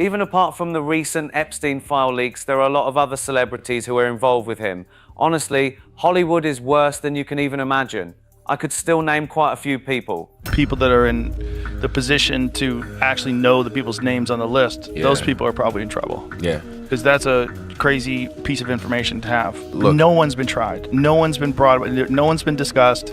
Even apart from the recent Epstein file leaks, there are a lot of other celebrities who are involved with him. Honestly, Hollywood is worse than you can even imagine. I could still name quite a few people. People that are in the position to actually know the people's names on the list, those people are probably in trouble. Yeah. Because that's a crazy piece of information to have. Look. No one's been tried. No one's been brought. No one's been discussed.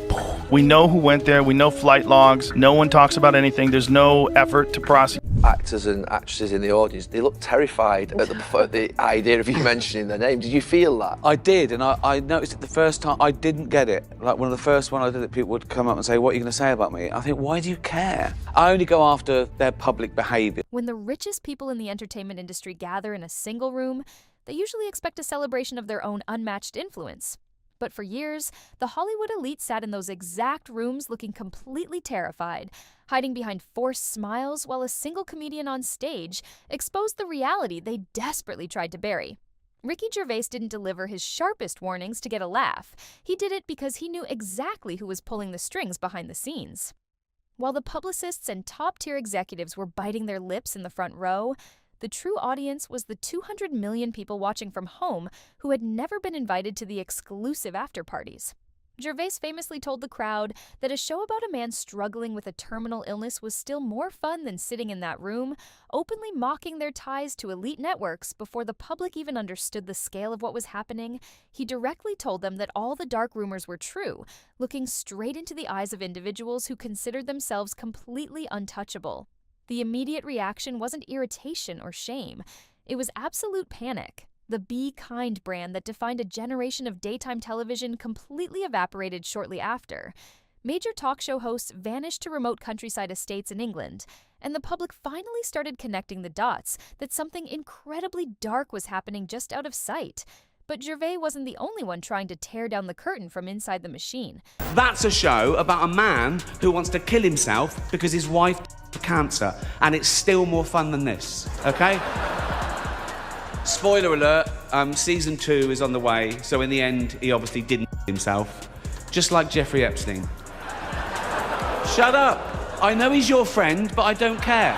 We know who went there. We know flight logs. No one talks about anything. There's no effort to prosecute. Actors and actresses in the audience, they look terrified at the idea of you mentioning their name. Did you feel that? I did, and I noticed it the first time. I didn't get it. Like, one of the first one I did it, people would come up and say, "What are you going to say about me?" I think, why do you care? I only go after their public behaviour. When the richest people in the entertainment industry gather in a single room, they usually expect a celebration of their own unmatched influence. But for years, the Hollywood elite sat in those exact rooms looking completely terrified, hiding behind forced smiles while a single comedian on stage exposed the reality they desperately tried to bury. Ricky Gervais didn't deliver his sharpest warnings to get a laugh. He did it because he knew exactly who was pulling the strings behind the scenes. While the publicists and top-tier executives were biting their lips in the front row, the true audience was the 200 million people watching from home who had never been invited to the exclusive after-parties. Gervais famously told the crowd that a show about a man struggling with a terminal illness was still more fun than sitting in that room, openly mocking their ties to elite networks before the public even understood the scale of what was happening. He directly told them that all the dark rumors were true, looking straight into the eyes of individuals who considered themselves completely untouchable. The immediate reaction wasn't irritation or shame. It was absolute panic. The Be Kind brand that defined a generation of daytime television completely evaporated shortly after. Major talk show hosts vanished to remote countryside estates in England, and the public finally started connecting the dots that something incredibly dark was happening just out of sight. But Gervais wasn't the only one trying to tear down the curtain from inside the machine. That's a show about a man who wants to kill himself because his wife cancer, and it's still more fun than this, okay? Spoiler alert, season 2 is on the way, so in the end, he obviously didn't himself, just like Jeffrey Epstein. Shut up! I know he's your friend, but I don't care.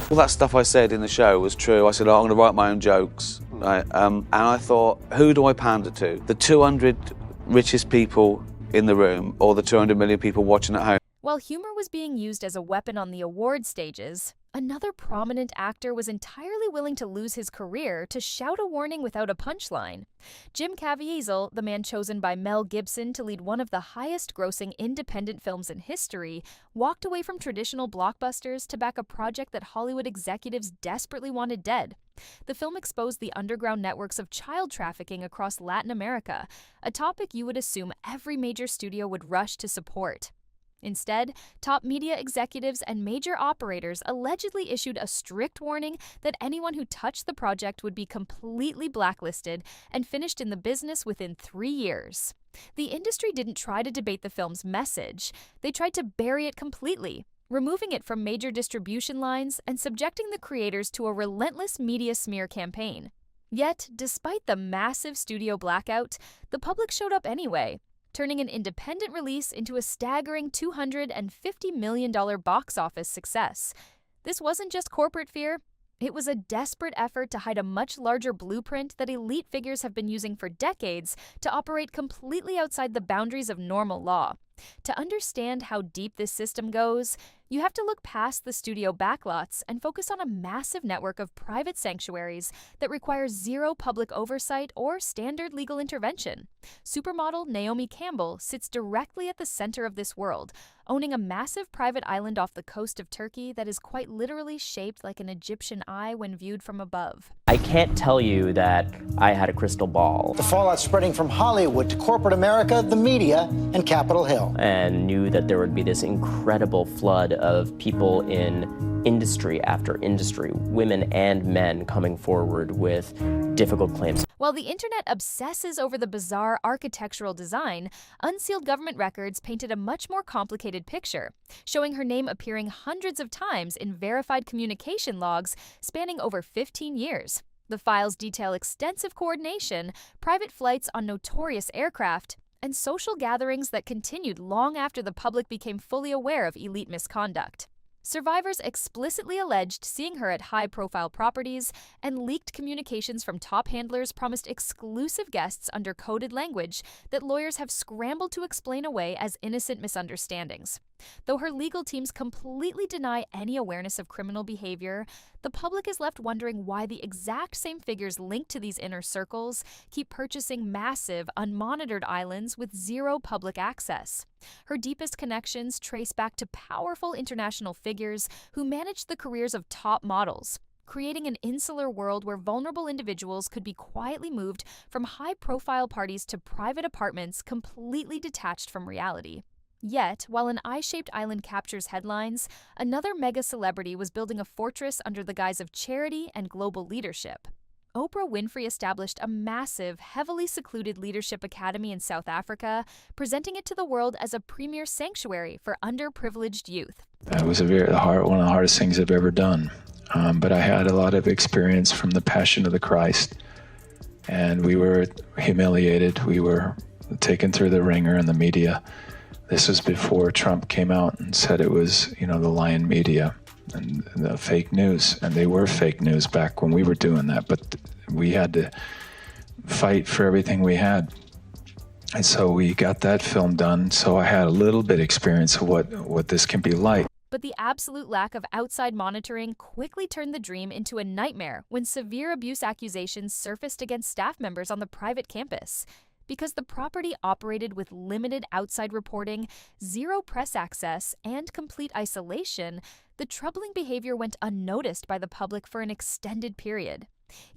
All that stuff I said in the show was true. I said, oh, I'm going to write my own jokes. Right? And I thought, who do I pander to? The 200 richest people in the room, or the 200 million people watching at home? While humor was being used as a weapon on the award stages, another prominent actor was entirely willing to lose his career to shout a warning without a punchline. Jim Caviezel, the man chosen by Mel Gibson to lead one of the highest-grossing independent films in history, walked away from traditional blockbusters to back a project that Hollywood executives desperately wanted dead. The film exposed the underground networks of child trafficking across Latin America, a topic you would assume every major studio would rush to support. Instead, top media executives and major operators allegedly issued a strict warning that anyone who touched the project would be completely blacklisted and finished in the business within 3 years. The industry didn't try to debate the film's message. They tried to bury it completely, removing it from major distribution lines and subjecting the creators to a relentless media smear campaign. Yet, despite the massive studio blackout, the public showed up anyway, turning an independent release into a staggering $250 million box office success. This wasn't just corporate fear. It was a desperate effort to hide a much larger blueprint that elite figures have been using for decades to operate completely outside the boundaries of normal law. To understand how deep this system goes, you have to look past the studio backlots and focus on a massive network of private sanctuaries that require zero public oversight or standard legal intervention. Supermodel Naomi Campbell sits directly at the center of this world, owning a massive private island off the coast of Turkey that is quite literally shaped like an Egyptian eye when viewed from above. I can't tell you that I had a crystal ball. The fallout spreading from Hollywood to corporate America, the media, and Capitol Hill. And knew that there would be this incredible flood of people in industry after industry, women and men coming forward with difficult claims. While the internet obsesses over the bizarre architectural design, unsealed government records painted a much more complicated picture, showing her name appearing hundreds of times in verified communication logs spanning over 15 years. The files detail extensive coordination, private flights on notorious aircraft, and social gatherings that continued long after the public became fully aware of elite misconduct. Survivors explicitly alleged seeing her at high-profile properties, and leaked communications from top handlers promised exclusive guests under coded language that lawyers have scrambled to explain away as innocent misunderstandings. Though her legal teams completely deny any awareness of criminal behavior, the public is left wondering why the exact same figures linked to these inner circles keep purchasing massive, unmonitored islands with zero public access. Her deepest connections trace back to powerful international figures who managed the careers of top models, creating an insular world where vulnerable individuals could be quietly moved from high-profile parties to private apartments completely detached from reality. Yet, while an eye-shaped island captures headlines, another mega-celebrity was building a fortress under the guise of charity and global leadership. Oprah Winfrey established a massive, heavily secluded leadership academy in South Africa, presenting it to the world as a premier sanctuary for underprivileged youth. It was one of the hardest things I've ever done. But I had a lot of experience from the Passion of the Christ, and we were humiliated. We were taken through the ringer in the media. This was before Trump came out and said it was, the lying media and the fake news. And they were fake news back when we were doing that, but we had to fight for everything we had. And so we got that film done. So I had a little bit experience of what this can be like. But the absolute lack of outside monitoring quickly turned the dream into a nightmare when severe abuse accusations surfaced against staff members on the private campus. Because the property operated with limited outside reporting, zero press access, and complete isolation, the troubling behavior went unnoticed by the public for an extended period.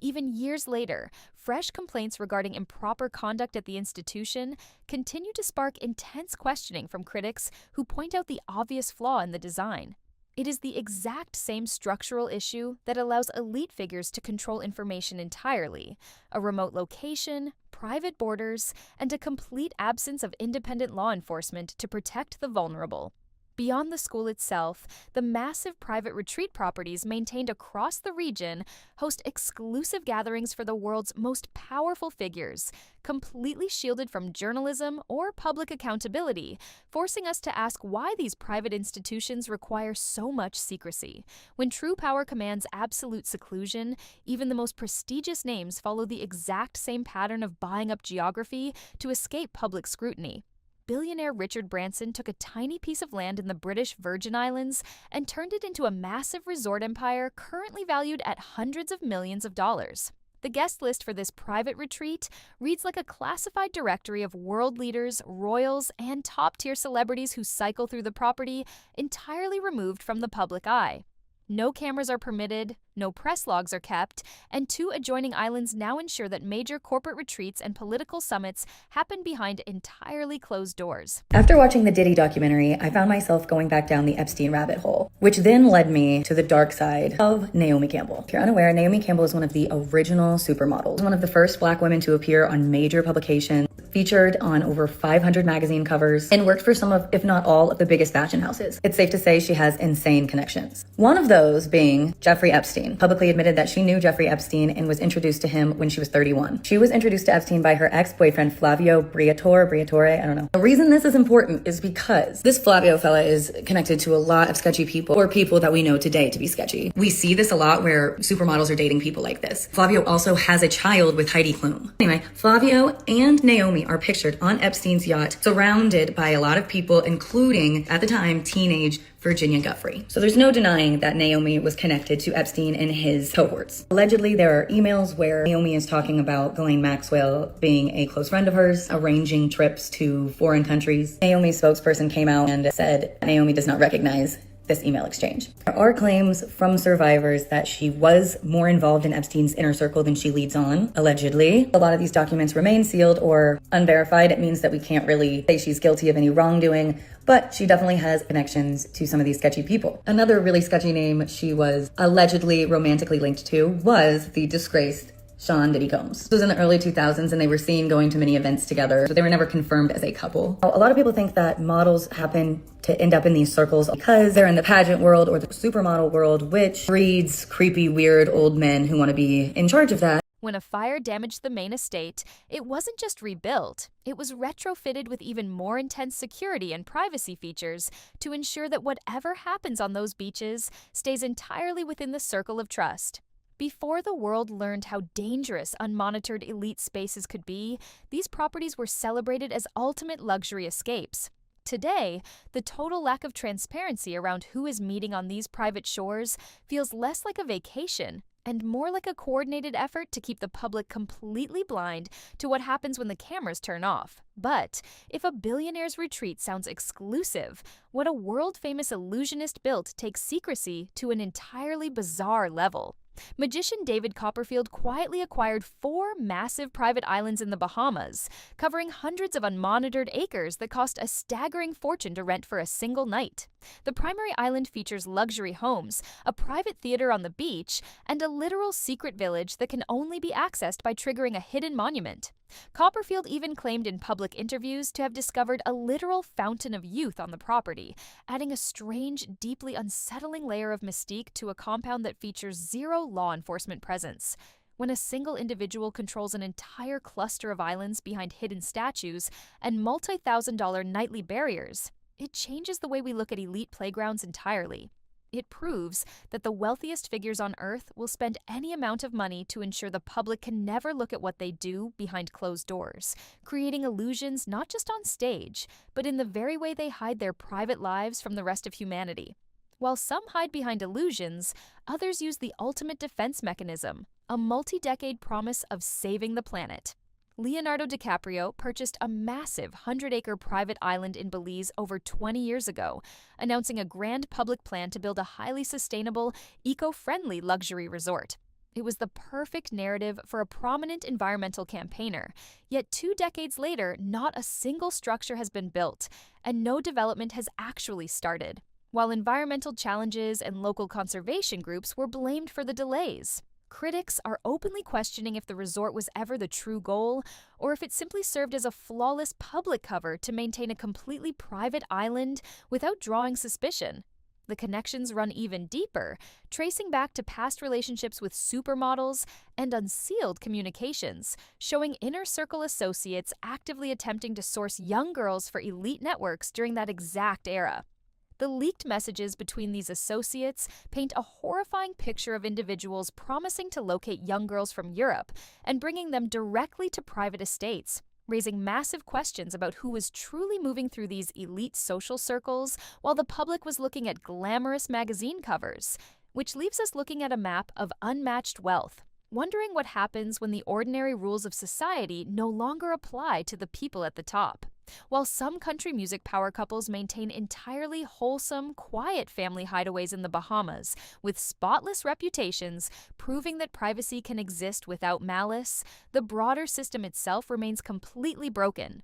Even years later, fresh complaints regarding improper conduct at the institution continue to spark intense questioning from critics who point out the obvious flaw in the design. It is the exact same structural issue that allows elite figures to control information entirely: a remote location, private borders, and a complete absence of independent law enforcement to protect the vulnerable. Beyond the school itself, the massive private retreat properties maintained across the region host exclusive gatherings for the world's most powerful figures, completely shielded from journalism or public accountability, forcing us to ask why these private institutions require so much secrecy. When true power commands absolute seclusion, even the most prestigious names follow the exact same pattern of buying up geography to escape public scrutiny. Billionaire Richard Branson took a tiny piece of land in the British Virgin Islands and turned it into a massive resort empire currently valued at hundreds of millions of dollars. The guest list for this private retreat reads like a classified directory of world leaders, royals, and top-tier celebrities who cycle through the property, entirely removed from the public eye. No cameras are permitted, no press logs are kept, and 2 adjoining islands now ensure that major corporate retreats and political summits happen behind entirely closed doors. After watching the Diddy documentary, I found myself going back down the Epstein rabbit hole, which then led me to the dark side of Naomi Campbell. If you're unaware, Naomi Campbell is one of the original supermodels, one of the first Black women to appear on major publications, featured on over 500 magazine covers, and worked for some of, if not all, of the biggest fashion houses. It's safe to say she has insane connections. One of those being Jeffrey Epstein. Publicly admitted that she knew Jeffrey Epstein and was introduced to him when she was 31. She was introduced to Epstein by her ex-boyfriend Flavio Briatore, I don't know. The reason this is important is because this Flavio fella is connected to a lot of sketchy people, or people that we know today to be sketchy. We see this a lot where supermodels are dating people like this. Flavio also has a child with Heidi Klum. Anyway, Flavio and Naomi are pictured on Epstein's yacht, surrounded by a lot of people, including, at the time, teenage Virginia Giuffre. So there's no denying that Naomi was connected to Epstein and his cohorts. Allegedly, there are emails where Naomi is talking about Ghislaine Maxwell being a close friend of hers, arranging trips to foreign countries. Naomi's spokesperson came out and said Naomi does not recognize this email exchange. There are claims from survivors that she was more involved in Epstein's inner circle than she leads on, allegedly. A lot of these documents remain sealed or unverified. It means that we can't really say she's guilty of any wrongdoing, but she definitely has connections to some of these sketchy people. Another really sketchy name she was allegedly romantically linked to was the disgraced Sean Diddy Combs. This was in the early 2000s and they were seen going to many events together, so they were never confirmed as a couple. A lot of people think that models happen to end up in these circles because they're in the pageant world or the supermodel world, which breeds creepy, weird old men who want to be in charge of that. When a fire damaged the main estate, it wasn't just rebuilt, it was retrofitted with even more intense security and privacy features to ensure that whatever happens on those beaches stays entirely within the circle of trust. Before the world learned how dangerous unmonitored elite spaces could be, these properties were celebrated as ultimate luxury escapes. Today, the total lack of transparency around who is meeting on these private shores feels less like a vacation and more like a coordinated effort to keep the public completely blind to what happens when the cameras turn off. But if a billionaire's retreat sounds exclusive, what a world-famous illusionist built takes secrecy to an entirely bizarre level. Magician David Copperfield quietly acquired 4 massive private islands in the Bahamas, covering hundreds of unmonitored acres that cost a staggering fortune to rent for a single night. The primary island features luxury homes, a private theater on the beach, and a literal secret village that can only be accessed by triggering a hidden monument. Copperfield even claimed in public interviews to have discovered a literal fountain of youth on the property, adding a strange, deeply unsettling layer of mystique to a compound that features zero law enforcement presence. When a single individual controls an entire cluster of islands behind hidden statues and multi-thousand-dollar nightly barriers, it changes the way we look at elite playgrounds entirely. It proves that the wealthiest figures on Earth will spend any amount of money to ensure the public can never look at what they do behind closed doors, creating illusions not just on stage, but in the very way they hide their private lives from the rest of humanity. While some hide behind illusions, others use the ultimate defense mechanism, a multi-decade promise of saving the planet. Leonardo DiCaprio purchased a massive 100-acre private island in Belize over 20 years ago, announcing a grand public plan to build a highly sustainable, eco-friendly luxury resort. It was the perfect narrative for a prominent environmental campaigner, yet 2 decades later, not a single structure has been built, and no development has actually started, while environmental challenges and local conservation groups were blamed for the delays. Critics are openly questioning if the resort was ever the true goal, or if it simply served as a flawless public cover to maintain a completely private island without drawing suspicion. The connections run even deeper, tracing back to past relationships with supermodels and unsealed communications, showing inner circle associates actively attempting to source young girls for elite networks during that exact era. The leaked messages between these associates paint a horrifying picture of individuals promising to locate young girls from Europe and bringing them directly to private estates, raising massive questions about who was truly moving through these elite social circles while the public was looking at glamorous magazine covers, which leaves us looking at a map of unmatched wealth, wondering what happens when the ordinary rules of society no longer apply to the people at the top. While some country music power couples maintain entirely wholesome, quiet family hideaways in the Bahamas with spotless reputations, proving that privacy can exist without malice, the broader system itself remains completely broken,